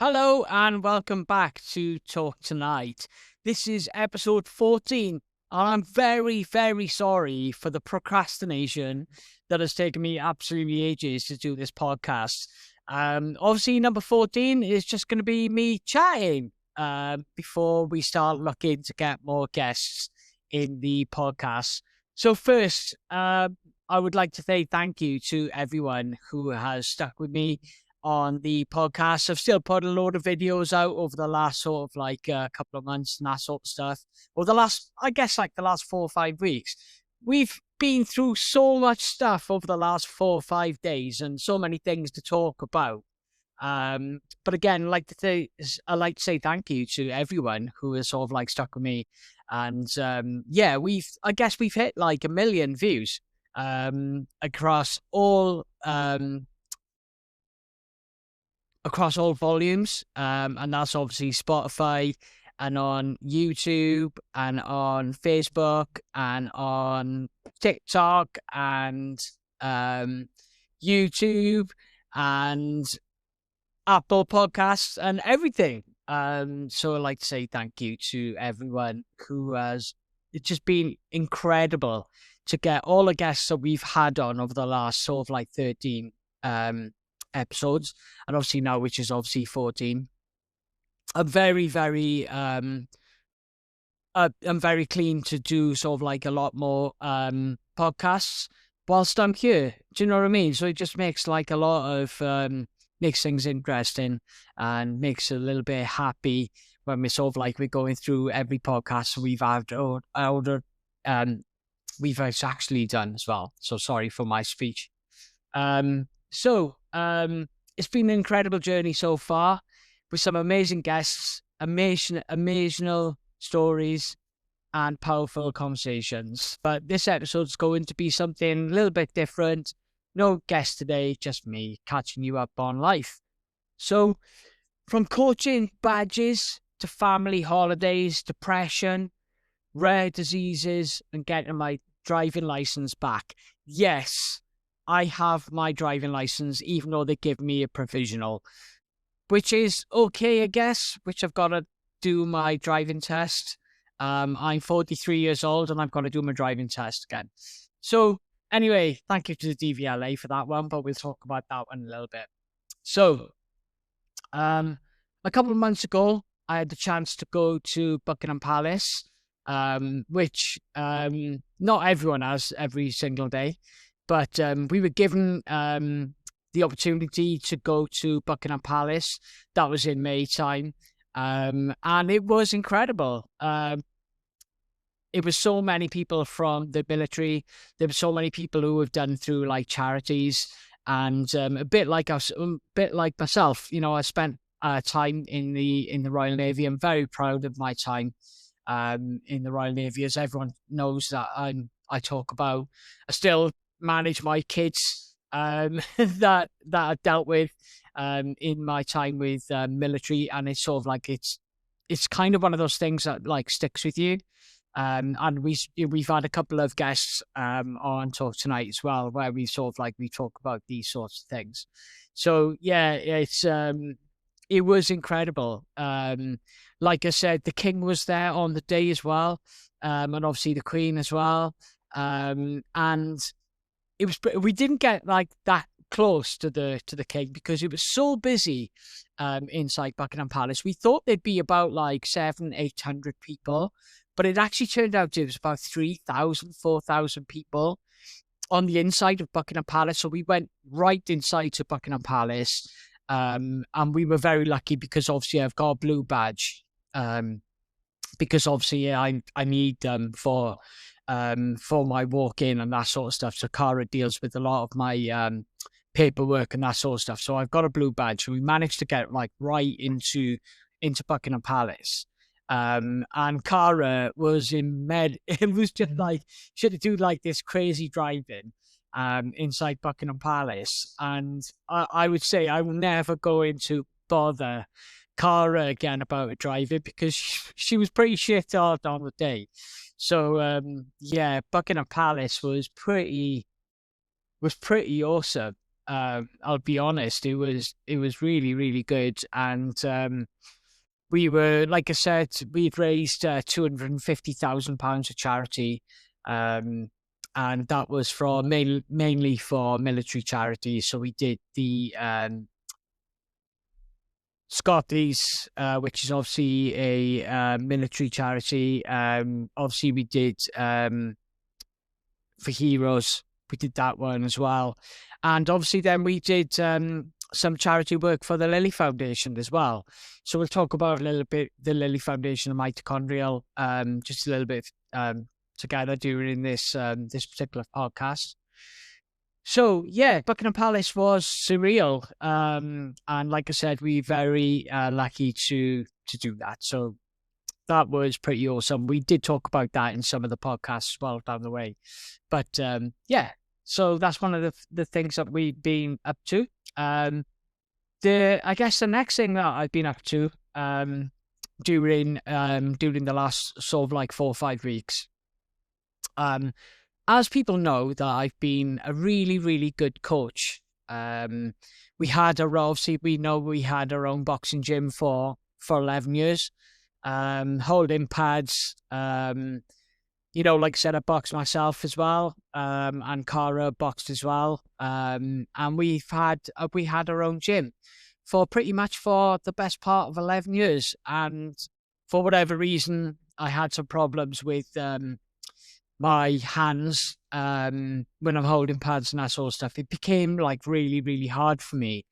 Hello and welcome back to Talk Tonight. This is episode 14, and I'm very, very sorry for the procrastination that has taken me absolutely ages to do this podcast. Obviously, number 14 is just going to be me chatting before we start looking to get more guests in the podcast. So first, I would like to say thank you to everyone who has stuck with me on the podcast. I've still put a load of videos out over the last sort of like couple of months and that sort of stuff. Or the last, I guess, like the last 4 or 5 weeks. We've been through so much stuff over the last 4 or 5 days and so many things to talk about. But again, I like to say thank you to everyone who has sort of like stuck with me. And yeah, I guess we've hit like 1 million views across all volumes, and that's obviously Spotify and on YouTube and on Facebook and on TikTok and YouTube and Apple Podcasts and everything. So I'd like to say thank you to everyone who has. It's just been incredible to get all the guests that we've had on over the last sort of like 13 episodes, and obviously now, which is obviously 14. I'm very I'm very keen to do sort of like a lot more podcasts whilst I'm here. Do you know what I mean? So it just makes like a lot of makes things interesting and makes a little bit happy when we're going through every podcast we've had or we've actually done as well. So sorry for my speech. It's been an incredible journey so far with some amazing guests, amazing stories, and powerful conversations. But this episode's going to be something a little bit different. No guest today, just me catching you up on life. So, from coaching badges to family holidays, depression, rare diseases, and getting my driving license back. Yes, I have my driving license, even though they give me a provisional, which is okay, I guess, which I've got to do my driving test. I'm 43 years old and I've got to do my driving test again. So anyway, thank you to the DVLA for that one, but we'll talk about that one in a little bit. So, a couple of months ago, I had the chance to go to Buckingham Palace, which not everyone has every single day. But we were given the opportunity to go to Buckingham Palace. That was in May time. And it was incredible. It was so many people from the military. There were so many people who have done through like charities. And a bit like myself, you know, I spent time in the Royal Navy. I'm very proud of my time in the Royal Navy, as everyone knows that I talk about. I still manage my kids that I dealt with in my time with military, and it's sort of like it's kind of one of those things that like sticks with you. And we've had a couple of guests on Talk Tonight as well, where we sort of like we talk about these sorts of things. So yeah, it was incredible. Like I said, the King was there on the day as well, and obviously the Queen as well. And we didn't get like that close to the King because it was so busy inside Buckingham Palace. We thought there'd be about like 700-800 people, but it actually turned out it was about 3,000, 4,000 people on the inside of Buckingham Palace. So we went right inside to Buckingham Palace, and we were very lucky because obviously I've got a blue badge, because obviously I need for my walk-in and that sort of stuff. So Cara deals with a lot of my paperwork and that sort of stuff. So I've got a blue badge. So we managed to get like right into Buckingham Palace. And Cara was it was just like, she had to do like this crazy driving inside Buckingham Palace. And I would say I will never go into bother Cara again about driving because she was pretty shit hard on the day. So yeah, Buckingham Palace was pretty awesome. I'll be honest, it was really, really good. And we were, like I said, we'd raised £250,000 for charity. And that was for mainly for military charities. So we did the Scotties, which is obviously a military charity. Obviously, we did for Heroes. We did that one as well. And obviously, then we did some charity work for the Lilly Foundation as well. So we'll talk about a little bit the Lilly Foundation and mitochondrial, just a little bit together during this this particular podcast. So yeah, Buckingham Palace was surreal, and like I said, we very lucky to do that. So that was pretty awesome. We did talk about that in some of the podcasts as well down the way, but yeah. So that's one of the things that we've been up to. I guess the next thing that I've been up to during the last sort of like 4 or 5 weeks. As people know that I've been a really, really good coach. We had obviously we know we had our own boxing gym for 11 years. Holding pads, like I said, I boxed myself as well. And Cara boxed as well. And we had our own gym for pretty much for the best part of 11 years. And for whatever reason, I had some problems with my hands when I'm holding pads and that sort of stuff. It became like really, really hard for me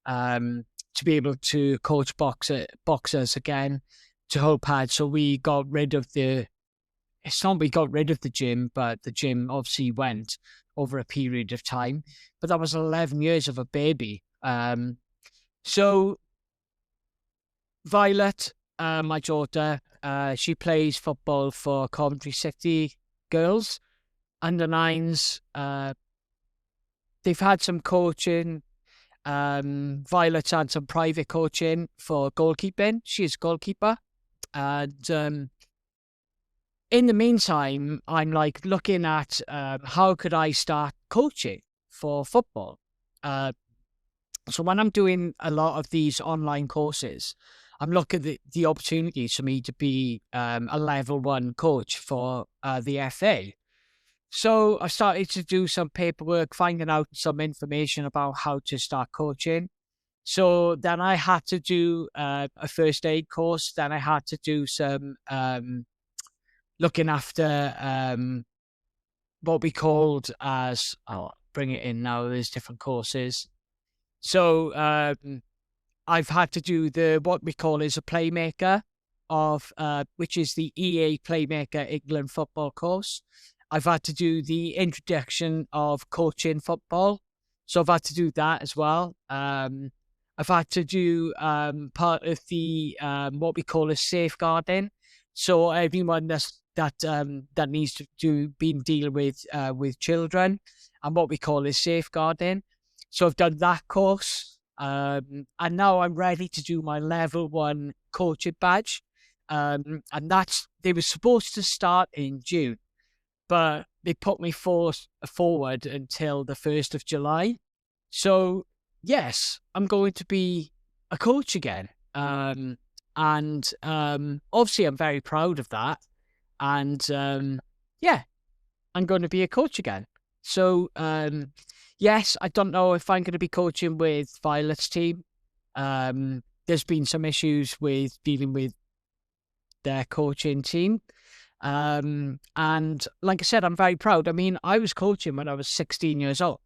to be able to coach boxers again to hold pads. So we got rid of the gym, but the gym obviously went over a period of time. But that was 11 years of a baby. So Violet, my daughter, she plays football for Coventry City Girls, under 9s. They've had some coaching. Violet's had some private coaching for goalkeeping. She's a goalkeeper. And in the meantime, I'm like looking at how could I start coaching for football. So when I'm doing a lot of these online courses, I'm looking at the opportunities for me to be a level 1 coach for the FA. So I started to do some paperwork, finding out some information about how to start coaching. So then I had to do a first aid course. Then I had to do some looking after what we called as, I'll bring it in now, there's different courses. So I've had to do what we call is a playmaker which is the EA Playmaker England football course. I've had to do the introduction of coaching football. So I've had to do that as well. I've had to do part of the what we call a safeguarding. So everyone that needs to be dealing with children, and what we call is safeguarding. So I've done that course. And now I'm ready to do my level 1 coaching badge. And they were supposed to start in June, but they put me forward until the 1st of July. So yes, I'm going to be a coach again. And obviously I'm very proud of that. And yeah, I'm going to be a coach again. So yes, I don't know if I'm going to be coaching with Violet's team. There's been some issues with dealing with their coaching team. And like I said, I'm very proud. I mean, I was coaching when I was 16 years old.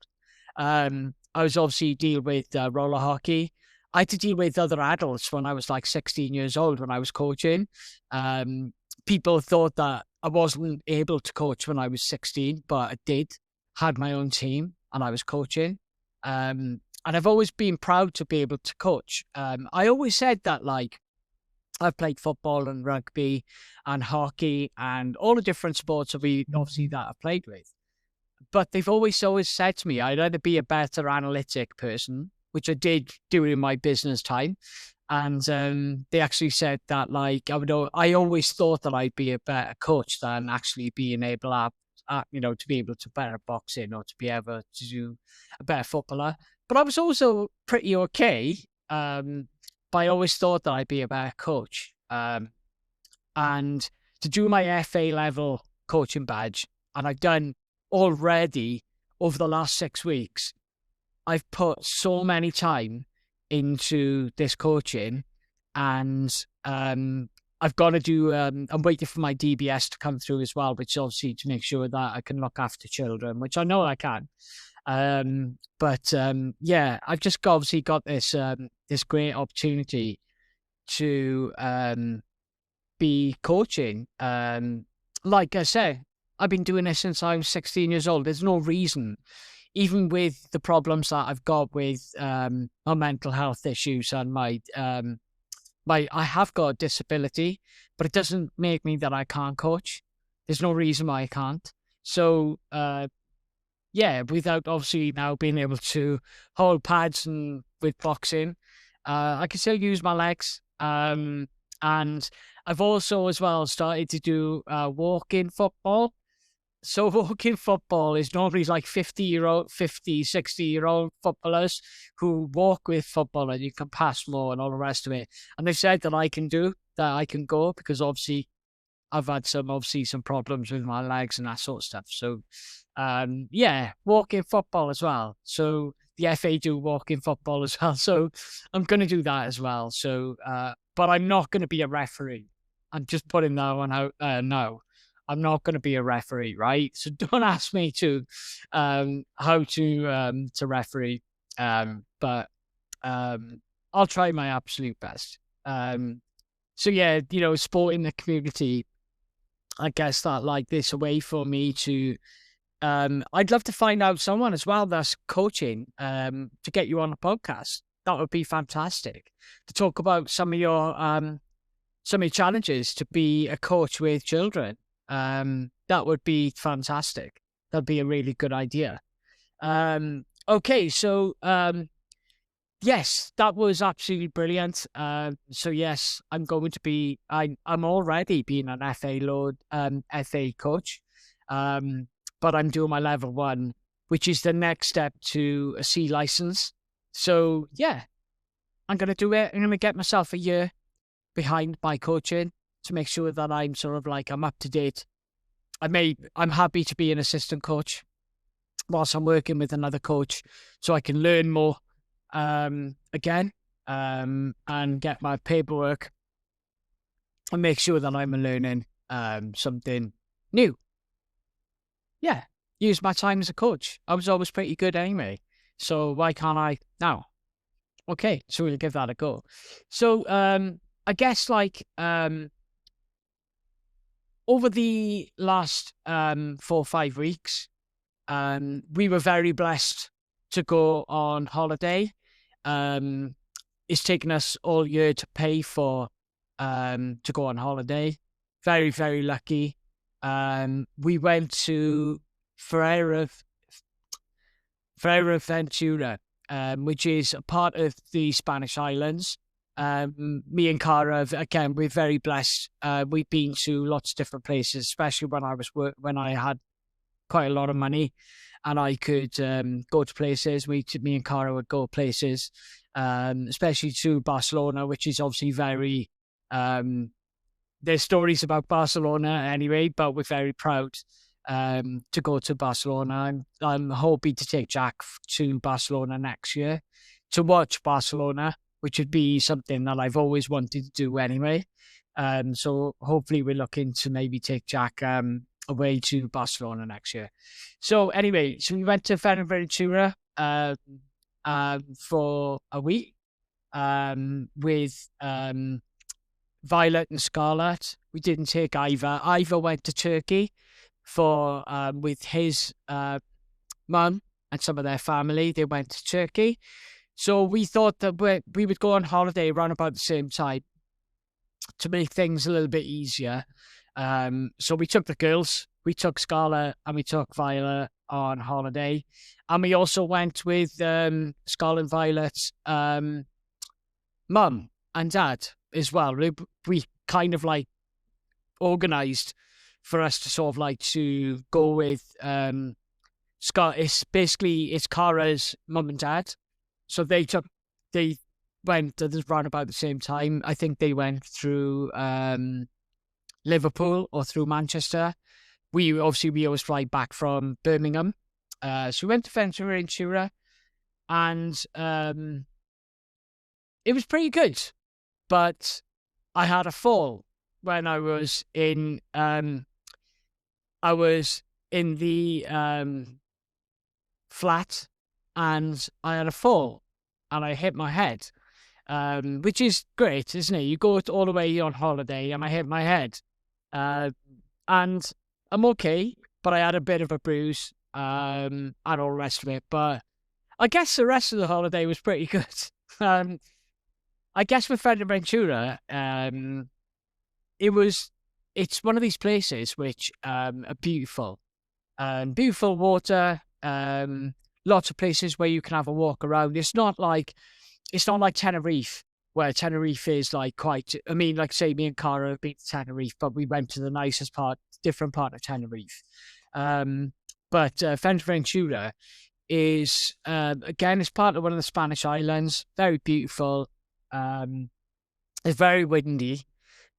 I was obviously dealing with roller hockey. I had to deal with other adults when I was like 16 years old when I was coaching. People thought that I wasn't able to coach when I was 16, but I did. Had my own team and I was coaching. And I've always been proud to be able to coach. I always said that, like, I've played football and rugby and hockey and all the different sports obviously that I've played with. But they've always said to me, I'd either be a better analytic person, which I did during my business time. And they actually said that, like, I always thought that I'd be a better coach than actually being able to be able to better boxing or to be able to do a better footballer. But I was also pretty okay. But I always thought that I'd be a better coach. And to do my FA level coaching badge, and I've done already over the last 6 weeks, I've put so many time into this coaching, and I've got to do. I'm waiting for my DBS to come through as well, which obviously to make sure that I can look after children, which I know I can. But yeah, I've just obviously got this this great opportunity to be coaching. Like I say, I've been doing this since I was 16 years old. There's no reason, even with the problems that I've got with my mental health issues and I have got a disability, but it doesn't make me that I can't coach. There's no reason why I can't. So yeah, without obviously now being able to hold pads and with boxing, I can still use my legs. And I've also as well started to do walking football. So walking football is normally like 50-year-old, 50, 60-year-old footballers who walk with football and you can pass more and all the rest of it. And they've said that I can go because obviously I've had some problems with my legs and that sort of stuff. So yeah, walking football as well. So the FA do walking football as well. So I'm going to do that as well. So, but I'm not going to be a referee. I'm just putting that one out. No, I'm not going to be a referee, right? So don't ask me to how to referee. But I'll try my absolute best. So yeah, sport in the community. I guess that like this a way for me to I'd love to find out someone as well that's coaching to get you on a podcast. That would be fantastic to talk about some of your challenges to be a coach with children. That would be fantastic. That'd be a really good idea. Okay, so yes, that was absolutely brilliant. So yes, I'm already being an FA coach. But I'm doing my level 1, which is the next step to a C license. So yeah, I'm going to do it. I'm going to get myself a year behind my coaching to make sure that I'm sort of like, I'm up to date. I'm happy to be an assistant coach whilst I'm working with another coach so I can learn more again and get my paperwork and make sure that I'm learning something new. Yeah, use my time as a coach. I was always pretty good anyway, so why can't I now? Okay, so we'll give that a go. So I guess like over the last 4 or 5 weeks, we were very blessed to go on holiday. It's taken us all year to pay for to go on holiday. Very, very lucky. We went to Fuerteventura, which is a part of the Spanish islands. Me and Cara, again, we're very blessed. We've been to lots of different places, especially when I had quite a lot of money and I could go to places. Me and Cara would go places, especially to Barcelona, which is obviously very there's stories about Barcelona anyway, but we're very proud to go to Barcelona. I'm hoping to take Jack to Barcelona next year to watch Barcelona, which would be something that I've always wanted to do anyway. So hopefully we're looking to maybe take Jack away to Barcelona next year. So anyway, so we went to Fuerteventura for a week with Violet and Scarlett. We didn't take Ivor. Ivor went to Turkey for with his mum and some of their family. They went to Turkey. So we thought that we would go on holiday around about the same time to make things a little bit easier. So we took the girls. We took Scarlett and we took Violet on holiday. And we also went with Scarlett and Violet's mum and dad as well. We kind of like organised for us to sort of like to go with it's Cara's mum and dad. So they went around about the same time. I think they went through Liverpool or through Manchester. We always fly back from Birmingham. So we went to Ventura, and it was pretty good. But I had a fall when I was in the flat, and I had a fall, and I hit my head, which is great, isn't it? You go all the way on holiday, and I hit my head, and I'm okay, but I had a bit of a bruise, and all the rest of it. But I guess the rest of the holiday was pretty good. I guess with Fuerteventura, it's one of these places which are beautiful. Beautiful water, lots of places where you can have a walk around. It's not like Tenerife, where Tenerife is like quite. I mean, like say me and Cara have been to Tenerife, but we went to the nicest part, different part of Tenerife. But Fuerteventura is again, it's part of one of the Spanish islands. Very beautiful. It's very windy,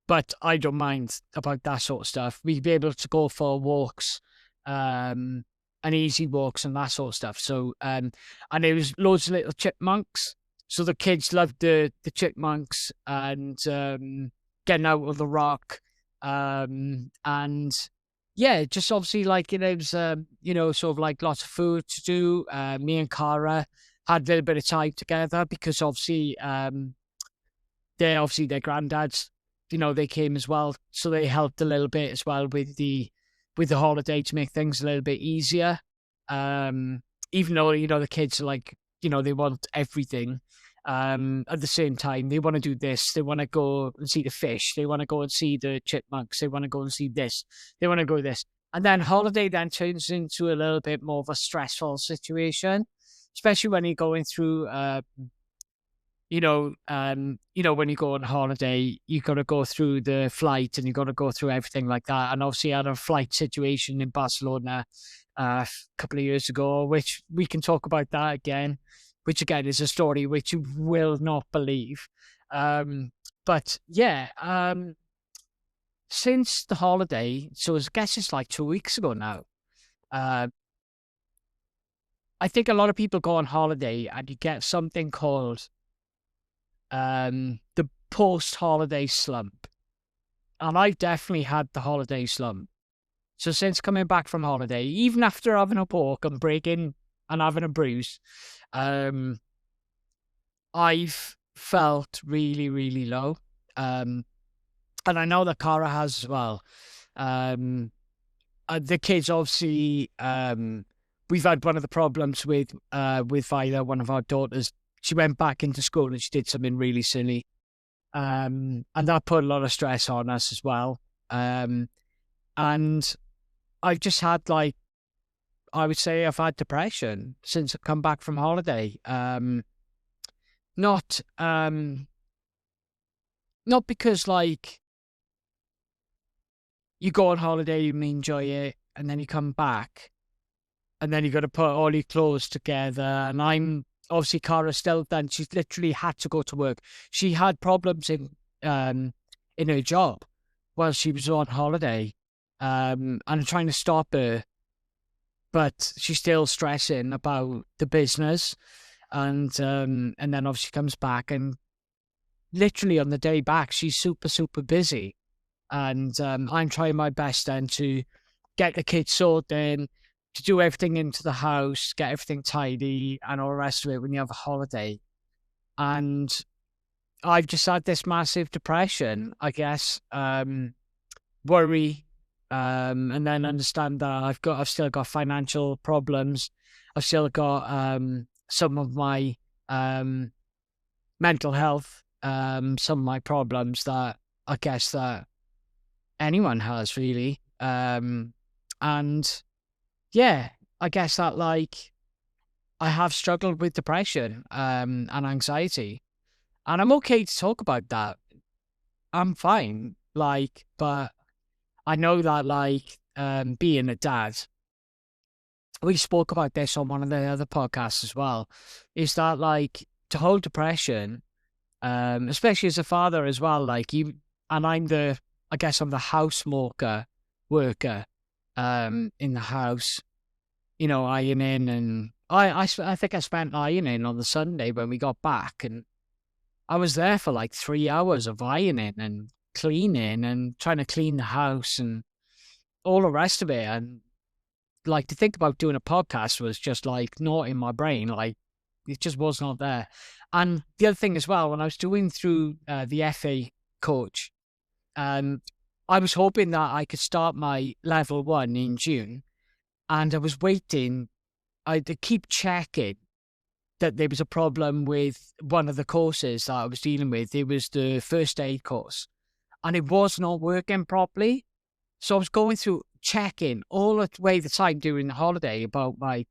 but I don't mind about that sort of stuff. We'd be able to go for walks, and easy walks and that sort of stuff. So, and there was loads of little chipmunks. So the kids loved the chipmunks and getting out of the rock. And yeah, just obviously like, it was, sort of like lots of food to do. Me and Cara had a little bit of time together because obviously, their granddads, they came as well, so they helped a little bit as well with the holiday to make things a little bit easier. Even though the kids are like, they want everything. At the same time, they want to do this. They want to go and see the fish. They want to go and see the chipmunks. They want to go and see this. They want to go this. And then holiday then turns into a little bit more of a stressful situation, especially when you're going through when you go on holiday, you got to go through the flight and you got to go through everything like that. And obviously, I had a flight situation in Barcelona a couple of years ago, which we can talk about that again, which again is a story which you will not believe. But yeah, since the holiday, so I guess it's like 2 weeks ago now. Uh, I think a lot of people go on holiday and you get something called the post-holiday slump. And I've definitely had the holiday slump. So since coming back from holiday, even after having a walk and breaking and having a bruise, I've felt really, really low. And I know that Cara has as well. The kids obviously, we've had one of the problems with Viola, one of our daughters. She went back into school and she did something really silly. And that put a lot of stress on us as well. And I've just had I would say I've had depression since I've come back from holiday. Not because you go on holiday, you enjoy it, and then you come back, and then you got to put all your clothes together. And I'm obviously Cara still. Then she's literally had to go to work. She had problems in her job while she was on holiday, and I'm trying to stop her, but she's still stressing about the business. And then obviously comes back, and literally on the day back, she's super, super busy. And I'm trying my best then to get the kids sorted, to do everything into the house, get everything tidy, and all the rest of it when you have a holiday. And I've just had this massive depression, I guess, worry, and then understand that I've still got financial problems. I've still got some of my mental health, some of my problems that I guess that anyone has really. And yeah, I guess that I have struggled with depression and anxiety, and I'm okay to talk about that. I'm fine, but I know that being a dad we spoke about this on one of the other podcasts as well, is that like to hold depression, especially as a father as well, like you and I guess I'm the house worker, in the house, ironing, and I think I spent ironing on the Sunday when we got back, and I was there for like 3 hours of ironing and cleaning and trying to clean the house and all the rest of it. And like to think about doing a podcast was just like not in my brain. Like it just was not there. And the other thing as well, when I was doing through the FA coach, um, I was hoping that I could start my level 1 in June, and I was waiting. I had to keep checking that there was a problem with one of the courses that I was dealing with. It was the first aid course, and it was not working properly. So I was going through checking all the way the time during the holiday about my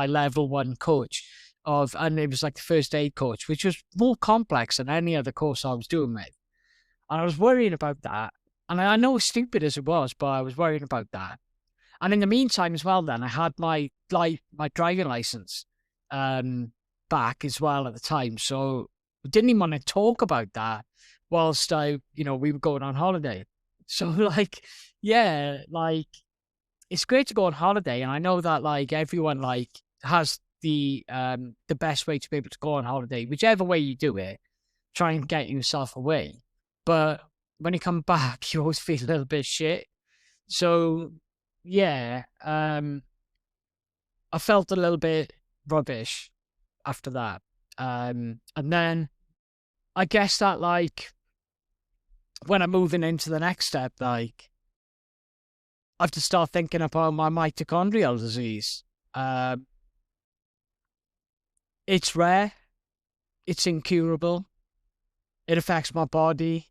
level 1 coach and it was like the first aid coach, which was more complex than any other course I was doing with. And I was worrying about that. And I know stupid as it was, but I was worrying about that. And in the meantime as well, then I had my driving license back as well at the time. So I didn't even want to talk about that whilst we were going on holiday. So like, yeah, like it's great to go on holiday. And I know that like everyone like has the best way to be able to go on holiday, whichever way you do it, try and get yourself away. But when you come back, you always feel a little bit shit. So yeah, I felt a little bit rubbish after that. And then I guess that like when I'm moving into the next step, like I have to start thinking about my mitochondrial disease. It's rare, it's incurable, it affects my body,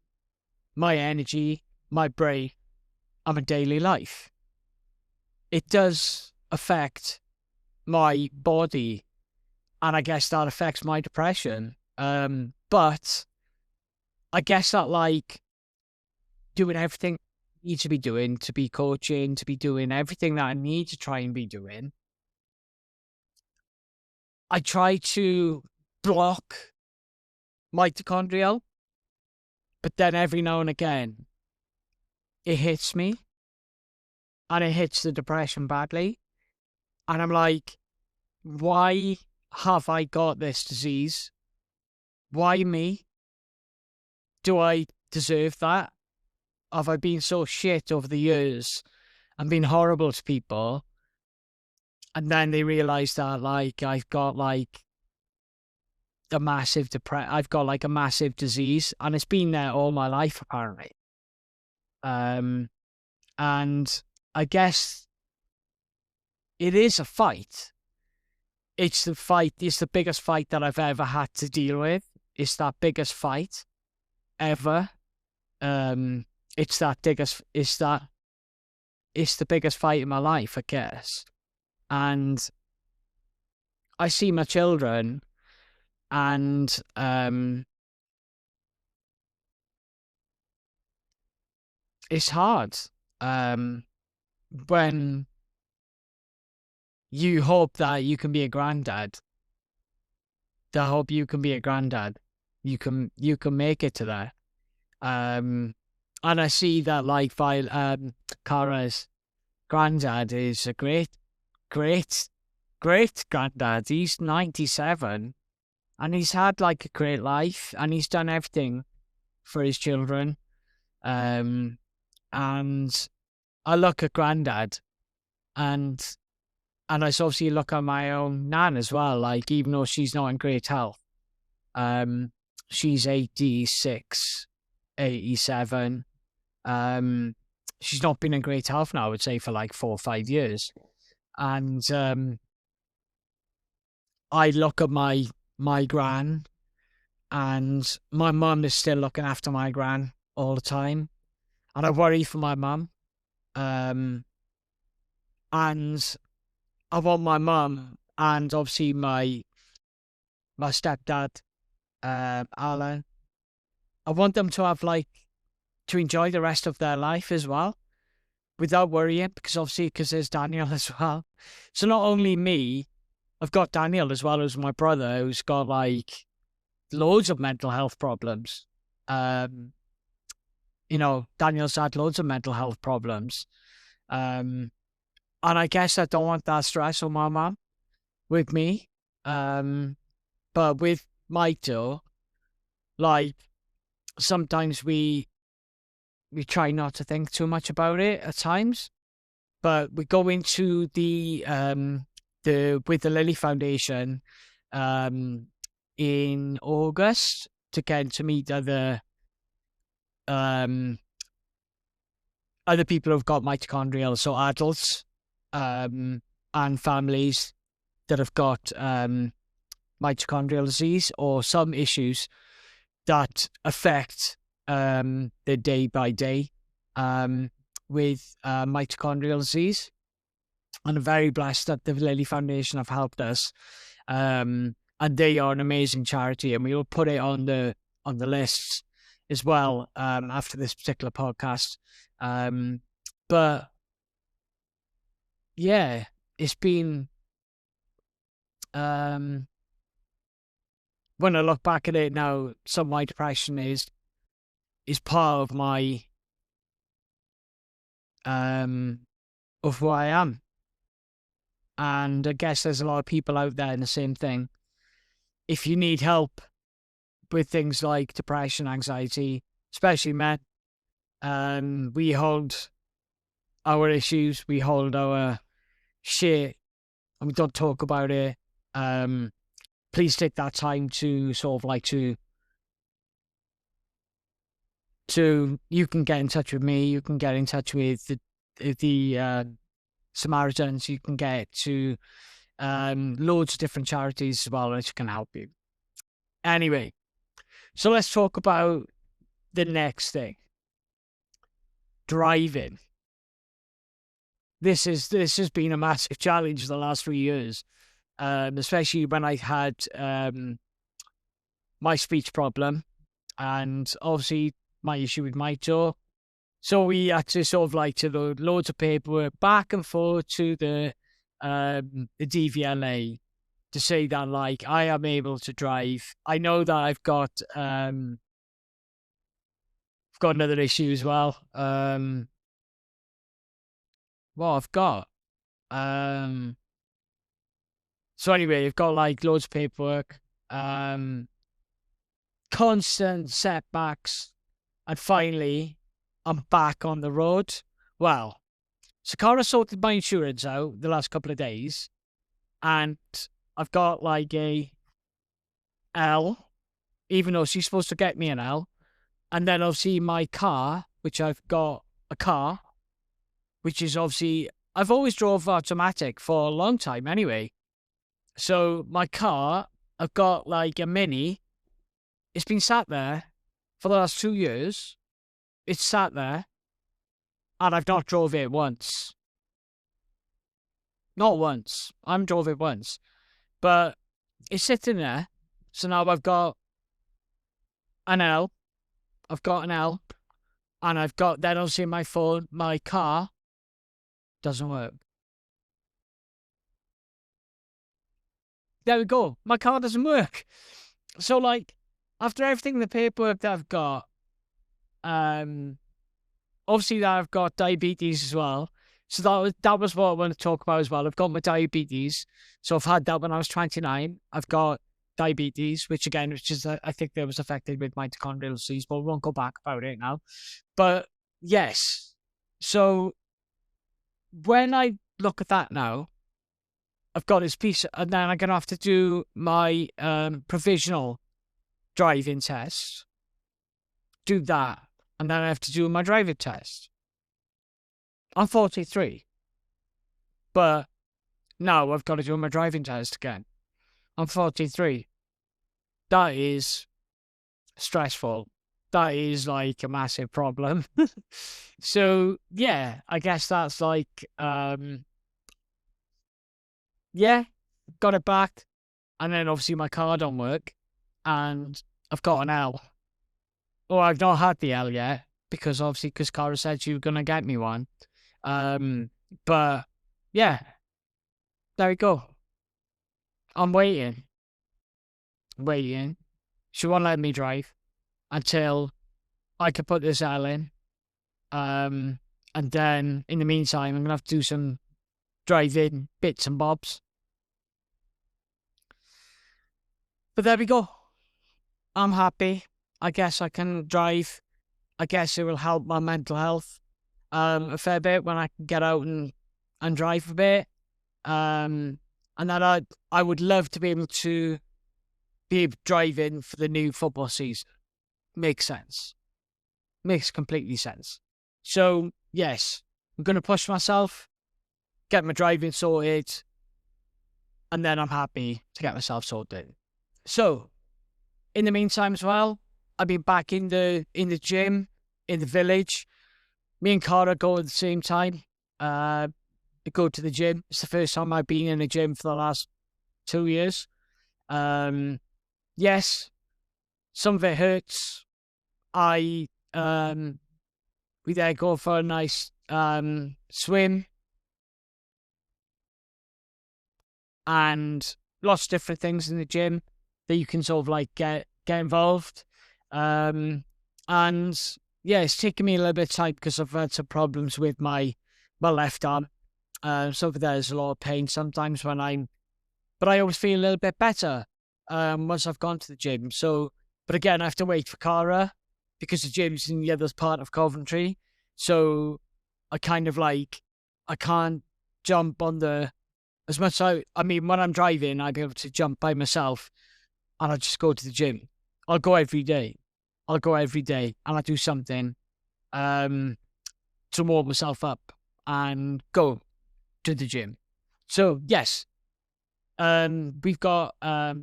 my energy, my brain, and my daily life. It does affect my body, and I guess that affects my depression. But I guess that like doing everything I need to be doing, to be coaching, to be doing everything that I need to try and be doing, I try to block mitochondrial, but then every now and again it hits me and it hits the depression badly. And I'm like, why have I got this disease? Why me? Do I deserve that? Have I been so shit over the years and been horrible to people? And then they realize that like I've got like I've got like a massive disease, and it's been there all my life apparently. And I guess it is a fight. It's the biggest fight that I've ever had to deal with. It's that biggest fight ever. Um, it's the biggest fight in my life, I guess. And I see my children, and it's hard. When you hope that you can be a granddad, you can make it to that. And I see that like Kara's granddad is a great granddad. He's 97 and he's had like a great life and he's done everything for his children. And I look at granddad and I obviously look at my own nan as well, like even though she's not in great health. She's 86, 87. She's not been in great health now, I would say, for like 4 or 5 years. And I look at my gran, and my mum is still looking after my gran all the time. And I worry for my mum. And I want my mum and obviously my stepdad, Alan. I want them to have to enjoy the rest of their life as well. without worrying, because there's Daniel as well. So not only me, I've got Daniel as well as my brother, who's got like loads of mental health problems. Daniel's had loads of mental health problems. And I guess I don't want that stress on my mum with me. But with Mike though, like sometimes we try not to think too much about it at times. But we go into the with the Lily Foundation in August to get to meet other people who've got mitochondrial, so adults and families that have got mitochondrial disease or some issues that affect their day by day with mitochondrial disease. And I'm very blessed that the Lily Foundation have helped us. And they are an amazing charity, and we will put it on the list as well after this particular podcast. But yeah, it's been when I look back at it now, some of my depression is part of my of who I am. And I guess there's a lot of people out there in the same thing. If you need help with things like depression, anxiety, especially men, we hold our issues, we hold our shit, and we don't talk about it. Please take that time to sort of like to you can get in touch with me, you can get in touch with the Samaritans, you can get to loads of different charities as well, which can help you. Anyway, so let's talk about the next thing. Driving. This has been a massive challenge the last 3 years, especially when I had my speech problem and obviously my issue with my jaw. So we had to sort of like to load loads of paperwork back and forth to the DVLA to say that like I am able to drive. I know that I've got another issue as well. What I've got. So anyway, I've got like loads of paperwork, constant setbacks, and finally I'm back on the road. Well, Sakara sorted my insurance out the last couple of days, and I've got like a L, even though she's supposed to get me an L. And then obviously my car, which I've got a car, which is obviously, I've always drove automatic for a long time anyway. So my car, I've got like a Mini. It's been sat there for the last 2 years. It's sat there, and I've not drove it once. Not once. I haven't drove it once. But it's sitting there. So now I've got an L. I've got an L. And I've got, then obviously my phone, my car doesn't work. There we go. My car doesn't work. So like, after everything, the paperwork that I've got, obviously that I've got diabetes as well. So that was what I want to talk about as well. I've got my diabetes. So I've had that when I was 29. I've got diabetes, which is, I think that was affected with mitochondrial disease, but we won't go back about it now. But yes. So when I look at that now, I've got this piece, and then I'm going to have to do my provisional driving test. Do that. And then I have to do my driving test. I'm 43. But now I've got to do my driving test again. I'm 43. That is stressful. That is like a massive problem. So, yeah, I guess that's like, yeah, got it back. And then obviously my car don't work. And I've got an L. Well, I've not had the L yet, because Cara said she was going to get me one. But yeah, there we go. I'm waiting. She won't let me drive until I can put this L in. And then in the meantime, I'm gonna have to do some driving bits and bobs. But there we go. I'm happy. I guess I can drive. I guess it will help my mental health a fair bit when I can get out and drive a bit. And that I would love to be able to be driving for the new football season. Makes sense. Makes completely sense. So yes, I'm gonna push myself, get my driving sorted, and then I'm happy to get myself sorted. So in the meantime as well, I've been back in the gym in the village. Me and Cara go at the same time. Go to the gym. It's the first time I've been in a gym for the last 2 years. Yes, some of it hurts. We there go for a nice swim and lots of different things in the gym that you can sort of like get involved. And yeah, it's taken me a little bit of time because I've had some problems with my left arm. So there's a lot of pain sometimes but I always feel a little bit better once I've gone to the gym. So, but again, I have to wait for Cara because the gym's in the other part of Coventry. So I kind of like, I can't jump on as much as I mean, when I'm driving, I'd be able to jump by myself and I just go to the gym. I'll go every day and I do something to warm myself up and go to the gym. So yes, we've got a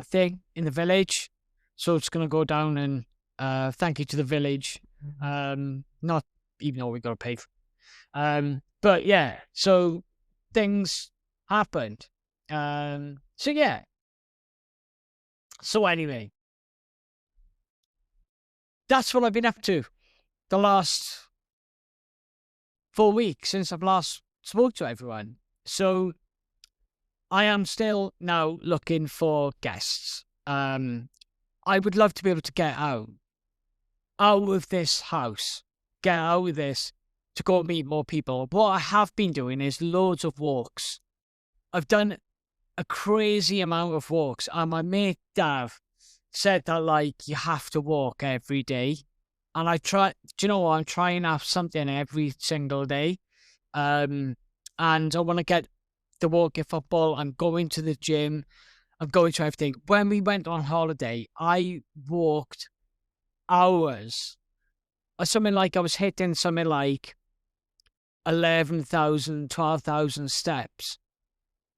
thing in the village, so it's gonna go down and thank you to the village. Not even though we got to pay for. But yeah, so things happened. So yeah. So anyway, that's what I've been up to the last 4 weeks since I've last spoke to everyone. So I am still now looking for guests. I would love to be able to get out of this house, get out of this to go meet more people. What I have been doing is loads of walks. I've done a crazy amount of walks, and my mate Dav said that like you have to walk every day. And I try, do you know what? I'm trying to have something every single day. And I want to get the walking football. I'm going to the gym. I'm going to everything. When we went on holiday, I walked hours. Or something like I was hitting something like 11,000, 12,000 steps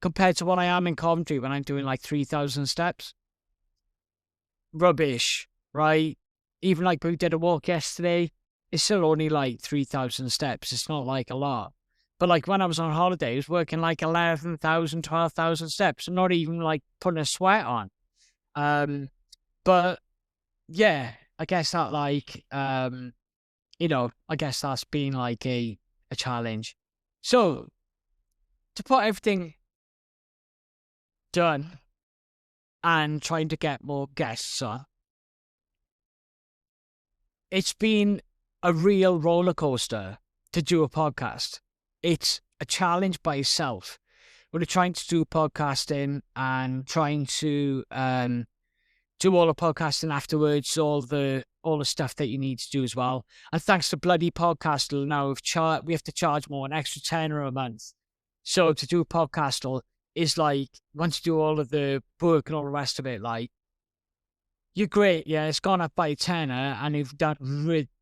compared to what I am in Coventry when I'm doing like 3,000 steps. Rubbish, right? Even like we did a walk yesterday, it's still only like 3,000 steps. It's not like a lot. But like when I was on holiday, I was working like 11,000, 12,000 steps and not even like putting a sweat on. But yeah, I guess that like, I guess that's been like a challenge. So to put everything done and trying to get more guests on, it's been a real roller coaster to do a podcast. It's a challenge by itself. When you're trying to do podcasting and trying to do all the podcasting afterwards, all the stuff that you need to do as well. And thanks to bloody Podcastle now, we have to charge more, an extra tenner a month. So to do a Podcastle is like, once you do all of the work and all the rest of it, like, you're great, yeah, it's gone up by a tenner and you've done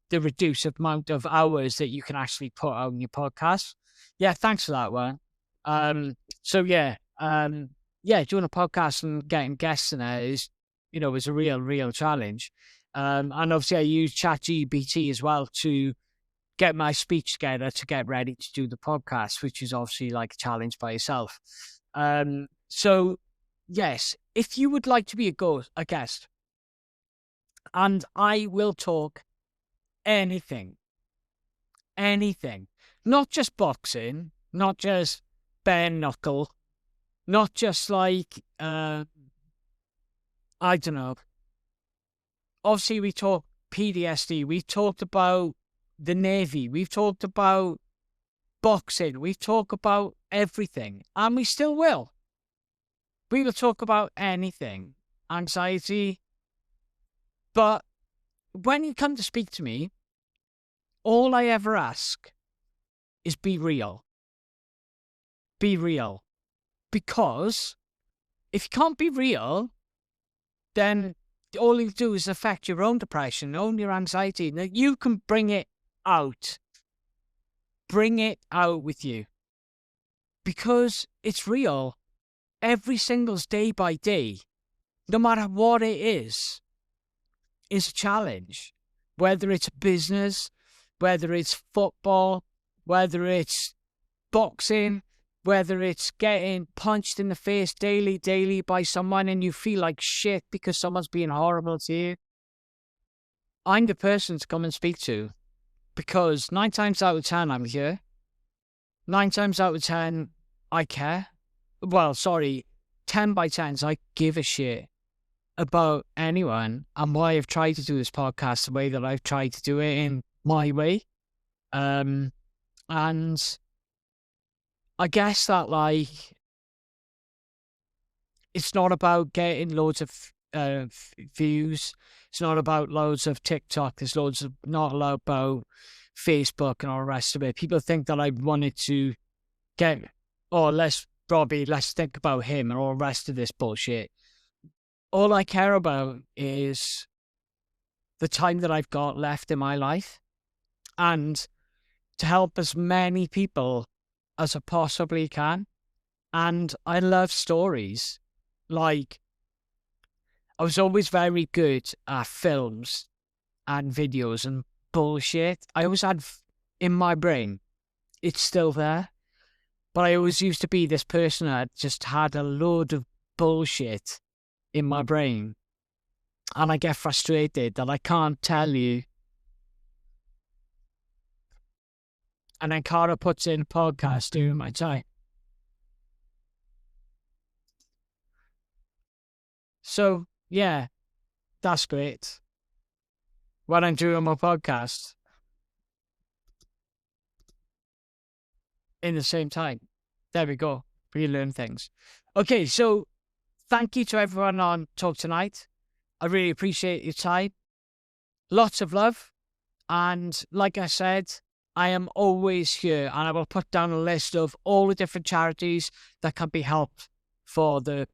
the reduced amount of hours that you can actually put on your podcast. Yeah, thanks for that one. So yeah, doing a podcast and getting guests in it is a real challenge. And obviously I use ChatGPT as well to get my speech together to get ready to do the podcast, which is obviously like a challenge by itself. So yes, if you would like to be a guest, and I will talk anything, Not just boxing, not just bare knuckle, not just like, I don't know. Obviously, we talked PTSD, we've talked about the Navy, we've talked about boxing, we've talked about everything, and we still will. We will talk about anything, anxiety. But when you come to speak to me, all I ever ask is be real. Be real. Because if you can't be real, then all you do is affect your own depression, own your anxiety. Now, you can bring it out. Bring it out with you. Because it's real. Every single day by day, no matter what it is a challenge. Whether it's business, whether it's football, whether it's boxing, whether it's getting punched in the face daily by someone and you feel like shit because someone's being horrible to you. I'm the person to come and speak to, because 9 times out of 10 I'm here. 9 times out of 10 I care. Well, sorry, 10 by 10s I give a shit about anyone, and why I've tried to do this podcast the way that I've tried to do it, in my way. And I guess that, like, it's not about getting loads of views. It's not about loads of TikTok. There's not about Facebook and all the rest of it. People think that I wanted to get, let's think about him and all the rest of this bullshit. All I care about is the time that I've got left in my life, and to help as many people as I possibly can. And I love stories. Like, I was always very good at films and videos and bullshit. I always had in my brain, it's still there, but I always used to be this person that just had a load of bullshit in my brain, and I get frustrated that I can't tell you. And then Cara puts in a podcast during my time. So, yeah, that's great. When I'm doing my podcast in the same time. There we go. We learn things. Okay, so thank you to everyone on Talk Tonight. I really appreciate your time. Lots of love. And like I said, I am always here, and I will put down a list of all the different charities that can be helped for the